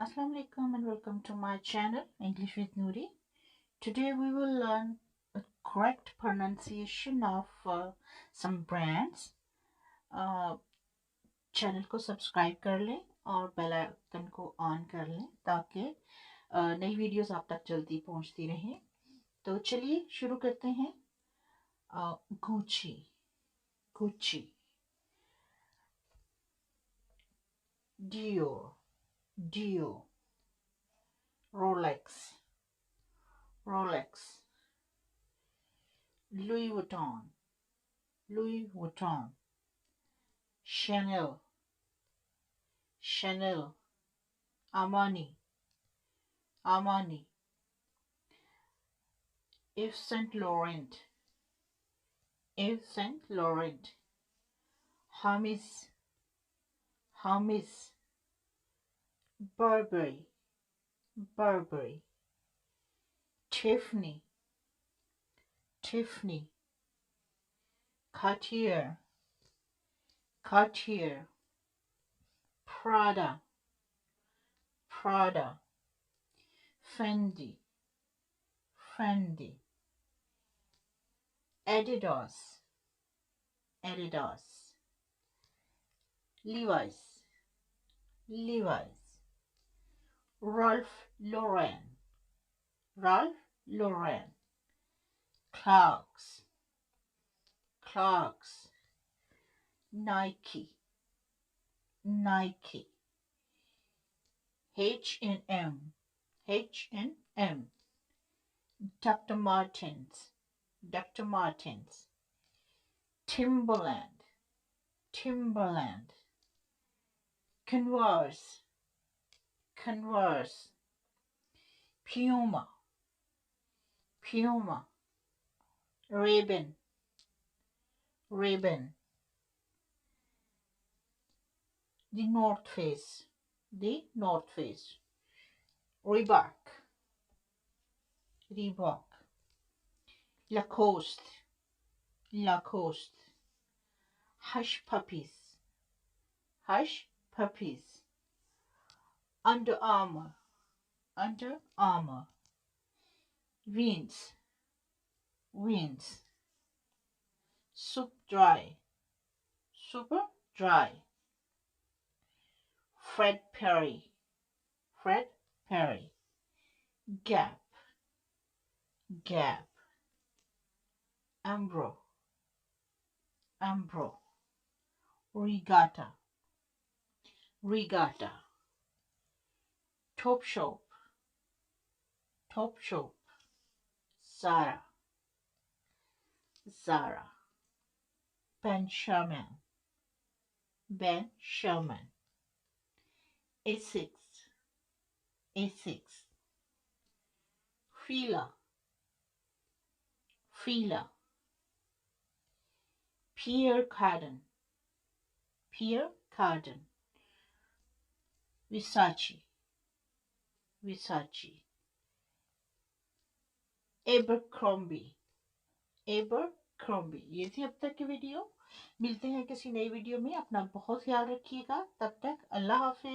Assalamu alaikum and welcome to my channel English with Noori. Today we will learn the correct pronunciation of some brands. Channel को subscribe कर लें और bell icon को on कर लें ताकि नई वीडियोस आप तक जल्दी पहुंचती रहें। तो चलिए शुरू करते हैं। Gucci, Gucci, Dior, Dior, Rolex, Rolex, Louis Vuitton, Louis Vuitton, Chanel, Chanel, Armani, Armani, Yves Saint Laurent, Yves Saint Laurent, Hermes, Hermes, Burberry, Burberry, Tiffany, Tiffany, Cartier, Cartier, Prada, Prada, Fendi, Fendi, Adidas, Adidas, Levi's, Levi's, Ralph Lauren, Ralph Lauren, Clarks, Clarks, Nike, Nike, H&M, H&M, Dr. Martens, Dr. Martens, Timberland, Timberland, Converse, Converse, Puma, Puma, Ray-Ban, Ray-Ban, the North Face, the North Face, Reebok, Reebok, Lacoste, Lacoste, Hush Puppies, Hush Puppies, Under Armour, Under Armour, Vans, Vans, Superdry, Superdry, Fred Perry, Fred Perry, Gap, Gap, Umbro, Umbro, Regatta, Regatta, Topshop, Topshop, Zara, Zara, Ben Sherman, Ben Sherman, Essex, Essex, Fila, Fila, Pierre Cardin, Pierre Cardin, Versace, Versace, Abercrombie, Abercrombie। ये थी अब तक की video. मिलते हैं किसी नई video में। अपना बहुत ख्याल रखिएगा। तब तक अल्लाह हाफिज।